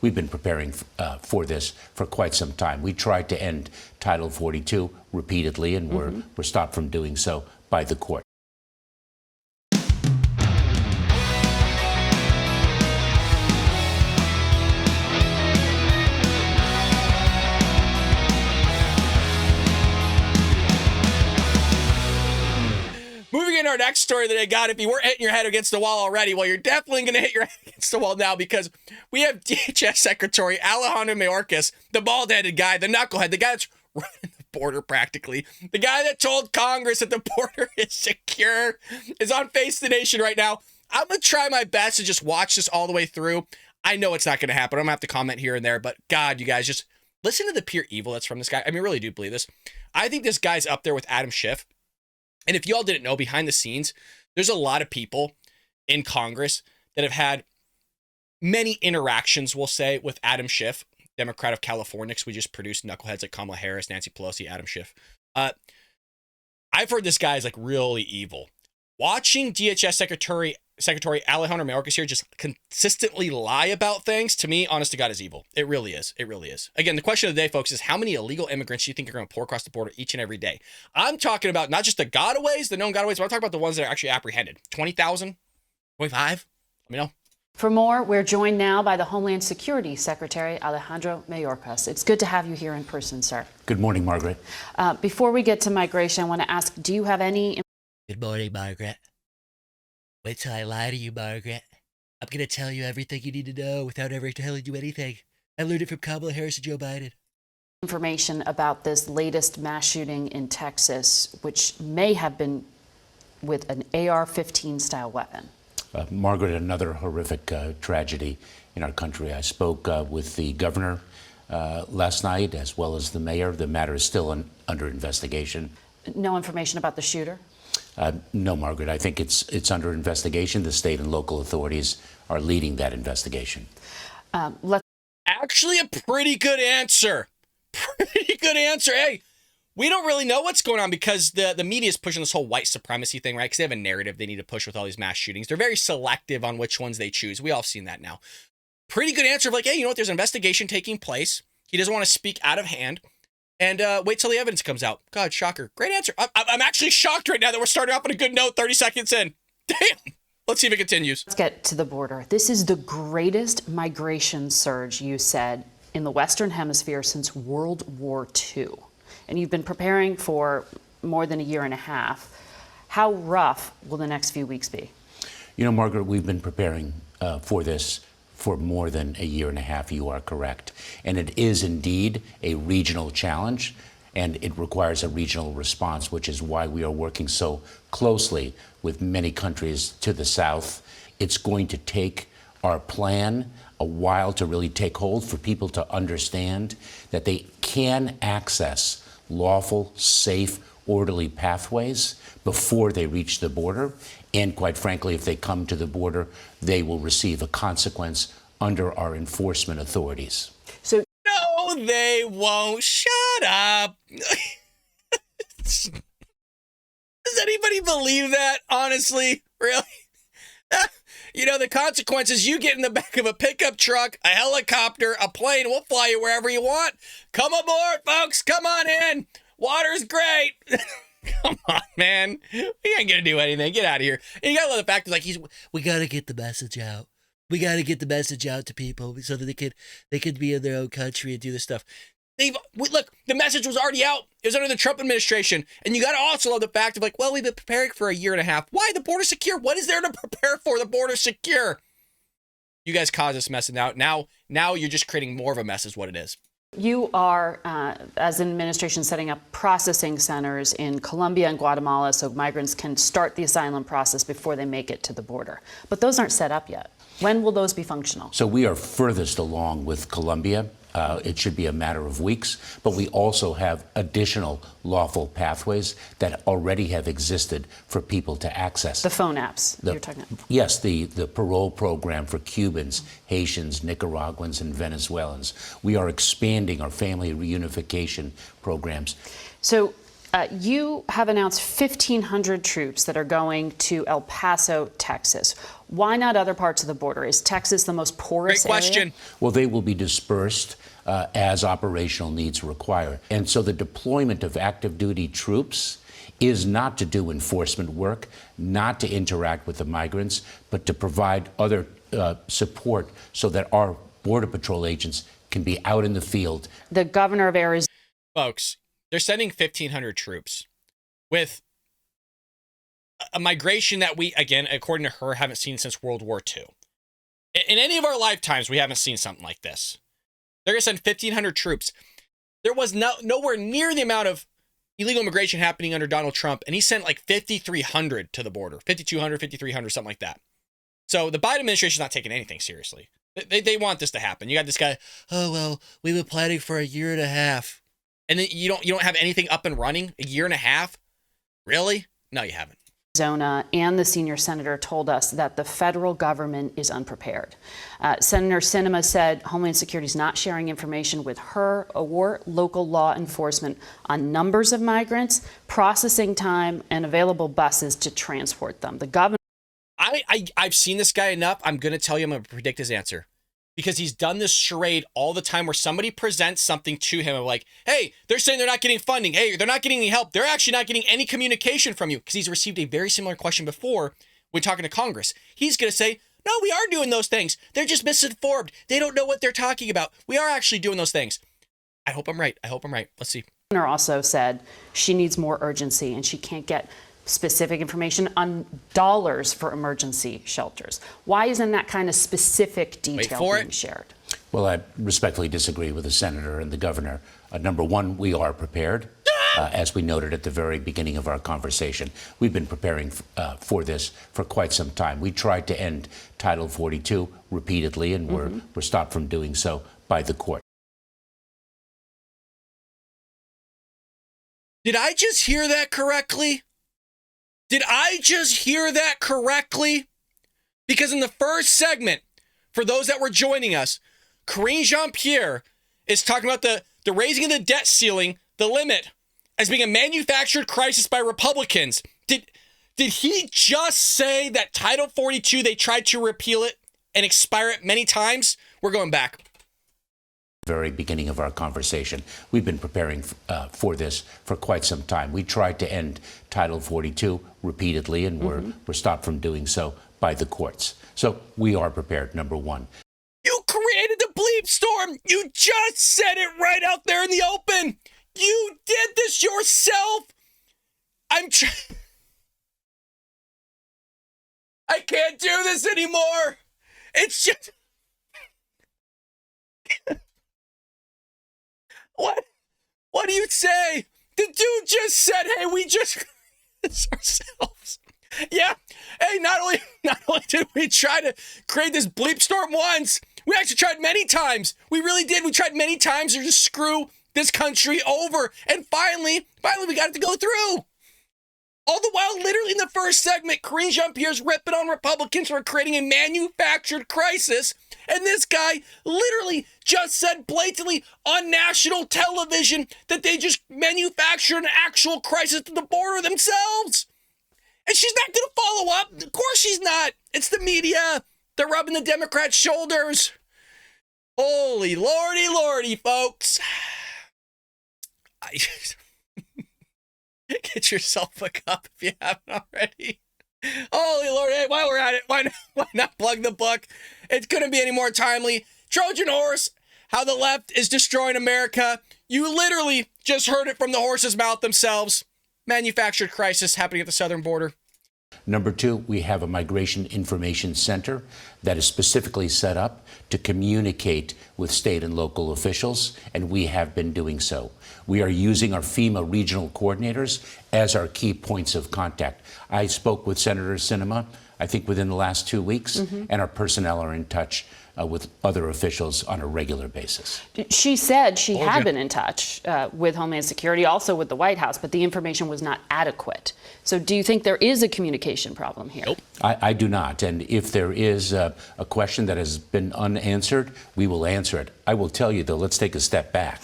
we've been preparing for this for quite some time. We tried to end Title 42 repeatedly, and we're stopped from doing so by the court. Moving into our next story that I got, if you weren't hitting your head against the wall already, well, you're definitely going to hit your head against the wall now, because we have DHS Secretary Alejandro Mayorkas, the bald-headed guy, the knucklehead, the guy that's running the border practically, the guy that told Congress that the border is secure, is on Face the Nation right now. I'm going to try my best to just watch this all the way through. I know it's not going to happen. I'm going to have to comment here and there, but God, you guys, just listen to the pure evil that's from this guy. I mean, really do believe this. I think this guy's up there with Adam Schiff. And if you all didn't know, behind the scenes, there's a lot of people in Congress that have had many interactions, we'll say, with Adam Schiff, Democrat of California, because we just produced knuckleheads like Kamala Harris, Nancy Pelosi, Adam Schiff. I've heard this guy is like really evil. Watching DHS Secretary Alejandro Mayorkas here just consistently lie about things, to me, honest to God, is evil. It really is. It really is. Again, the question of the day, folks, is how mmany illegal immigrants do you think are going to pour across the border each and every day? I'm talking about not just the gotaways, the known gotaways, but I'm talking about the ones that are actually apprehended. 20,000? 25? Let me know. For more, we're joined now by the Homeland Security Secretary Alejandro Mayorkas. It's good to have you here in person, sir. Good morning, Margaret. Before we get to migration, I want to ask, do you have any... Good morning, Margaret. Wait till I lie to you, Margaret. I'm going to tell you everything you need to know without ever telling you anything. I learned it from Kamala Harris and Joe Biden. Information about this latest mass shooting in Texas, which may have been with an AR-15 style weapon. Margaret, another horrific tragedy in our country. I spoke with the governor last night, as well as the mayor. The matter is still under investigation. No information about the shooter? No, Margaret. I think it's under investigation. The state and local authorities are leading that investigation. Actually, a pretty good answer. Pretty good answer. Hey, we don't really know what's going on because the media is pushing this whole white supremacy thing, right? Because they have a narrative they need to push with all these mass shootings. They're very selective on which ones they choose. We all have seen that now. Pretty good answer of like, hey, you know what? There's an investigation taking place. He doesn't want to speak out of hand. And wait till the evidence comes out. God, shocker. Great answer. I'm actually shocked right now that we're starting off on a good note 30 seconds in. Damn. Let's see if it continues. Let's get to the border. This is the greatest migration surge, you said, in the Western Hemisphere since World War II. And you've been preparing for more than a year and a half. How rough will the next few weeks be? You know, Margaret, we've been preparing for this for more than a year and a half. You are correct. And it is indeed a regional challenge, and it requires a regional response, which is why we are working so closely with many countries to the south. It's going to take our plan a while to really take hold, for people to understand that they can access lawful, safe, orderly pathways before they reach the border. And quite frankly, if they come to the border, they will receive a consequence under our enforcement authorities. So, no, they won't. Shut up. Does anybody believe that? Honestly, really? You know, the consequences, you get in the back of a pickup truck, a helicopter, a plane, we'll fly you wherever you want. Come aboard, folks. Come on in. Water's great. Come on, man. We ain't gonna do anything. Get out of here. And you gotta love the fact that like we gotta get the message out. We gotta get the message out to people so that they can be in their own country and do this stuff. Look, the message was already out. It was under the Trump administration. And you got to also love the fact of like, well, we've been preparing for a year and a half. Why? The border's secure. What is there to prepare for? The border's secure. You guys caused this mess, and now you're just creating more of a mess is what it is. you are, as an administration, setting up processing centers in Colombia and Guatemala so migrants can start the asylum process before they make it to the border. But those aren't set up yet. When will those be functional? So we are furthest along with Colombia. It should be a matter of weeks, but we also have additional lawful pathways that already have existed for people to access. The phone apps you're talking about? Yes, the parole program for Cubans, Haitians, Nicaraguans, and Venezuelans. We are expanding our family reunification programs. So You have announced 1,500 troops that are going to El Paso, Texas. Why not other parts of the border? Is Texas the most porous Great question. area? Well, they will be dispersed as operational needs require. And so the deployment of active duty troops is not to do enforcement work, not to interact with the migrants, but to provide other support so that our Border Patrol agents can be out in the field. The governor of Arizona. Folks, they're sending 1,500 troops with a migration that we, again, according to her, haven't seen since World War II. In any of our lifetimes, we haven't seen something like this. They're going to send 1,500 troops. There was nowhere near the amount of illegal immigration happening under Donald Trump, and he sent like 5,300 to the border, 5,200, 5,300, something like that. So the Biden administration is not taking anything seriously. They want this to happen. You got this guy, oh, well, we've been planning for a year and a half. And then you don't have anything up and running? A year and a half? Really? No, you haven't. Arizona and the senior senator told us that the federal government is unprepared. Senator Sinema said Homeland Security is not sharing information with her or local law enforcement on numbers of migrants, processing time, and available buses to transport them. The governor. I've seen this guy enough. I'm going to tell you, I'm going to predict his answer. Because he's done this charade all the time where somebody presents something to him of like, hey, they're saying they're not getting funding. Hey, they're not getting any help. They're actually not getting any communication from you. Because he's received a very similar question before when talking to Congress. He's going to say, no, we are doing those things. They're just misinformed. They don't know what they're talking about. We are actually doing those things. I hope I'm right. Let's see. The governor also said she needs more urgency and she can't get specific information on dollars for emergency shelters. Why isn't that kind of specific detail being shared? Well, I respectfully disagree with the senator and the governor. Number one, we are prepared. As we noted at the very beginning of our conversation, we've been preparing for this for quite some time. We tried to end Title 42 repeatedly, and we're stopped from doing so by the court. Did I just hear that correctly? Because in the first segment, for those that were joining us, Karine Jean-Pierre is talking about the raising of the debt ceiling, the limit, as being a manufactured crisis by Republicans. Did he just say that Title 42, they tried to repeal it and expire it many times? We're going back. Very beginning of our conversation, we've been preparing for this for quite some time. We tried to end Title 42 repeatedly, and we're stopped from doing so by the courts. So we are prepared, number one. You created the bleep storm. You just said it right out there in the open. You did this yourself. I can't do this anymore. It's just... What do you say? The dude just said, hey, we just it's ourselves. Yeah. Hey, not only did we try to create this bleep storm once, we actually tried many times. We really did. We tried many times to just screw this country over. And finally, we got it to go through. All the while, literally in the first segment, Karine Jean-Pierre's ripping on Republicans for creating a manufactured crisis. And this guy literally just said blatantly on national television that they just manufactured an actual crisis to the border themselves. And she's not going to follow up. Of course she's not. It's the media. They're rubbing the Democrats' shoulders. Holy lordy, folks. Get yourself a cup if you haven't already. Holy Lord, hey, while we're at it, why not plug the book? It's couldn't be any more timely. Trojan Horse, How the Left is Destroying America. You literally just heard it from the horse's mouth themselves. Manufactured crisis happening at the southern border. Number two, we have a migration information center that is specifically set up to communicate with state and local officials, and we have been doing so. We are using our FEMA regional coordinators as our key points of contact. I spoke with Senator Sinema, I think within the last 2 weeks, and our personnel are in touch with other officials on a regular basis. She said she had been in touch with Homeland Security, also with the White House, but the information was not adequate. So do you think there is a communication problem here? Nope. I do not. And if there is a question that has been unanswered, we will answer it. I will tell you, though, let's take a step back.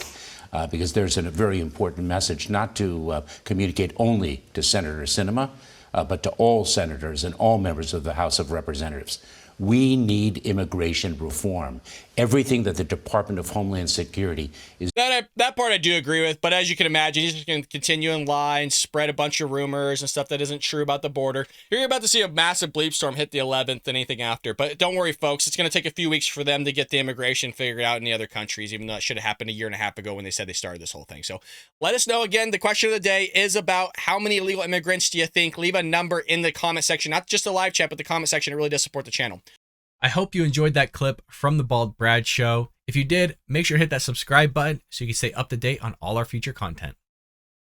because there's a very important message not to communicate only to Senator Sinema, but to all senators and all members of the House of Representatives. We need immigration reform. Everything that the Department of Homeland Security is... That part I do agree with, but as you can imagine, he's just going to continue in line, spread a bunch of rumors and stuff that isn't true about the border. You're about to see a massive bleep storm hit the 11th and anything after, but don't worry, folks. It's going to take a few weeks for them to get the immigration figured out in the other countries, even though it should have happened a year and a half ago when they said they started this whole thing. So let us know. Again, the question of the day is about how many illegal immigrants do you think? Leave a number in the comment section, not just the live chat, but the comment section. It really does support the channel. I hope you enjoyed that clip from the Bald Brad Show. If you did, make sure to hit that subscribe button so you can stay up to date on all our future content.